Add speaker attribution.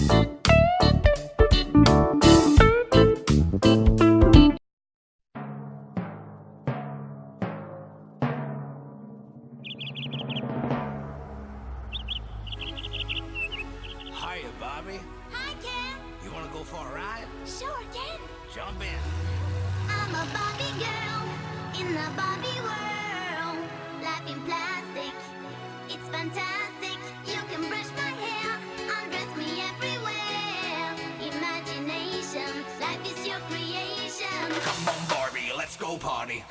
Speaker 1: Hiya, Bobby.
Speaker 2: Hi, Ken.
Speaker 1: You wanna go for a ride?
Speaker 2: Sure, Ken.
Speaker 1: Jump in.
Speaker 2: I'm a Barbie girl in the Barbie world. Life in plastic, it's fantastic. You can brush my hair, undress me everywhere. Imagination, life is your creation.
Speaker 1: Come on, Barbie, let's go party.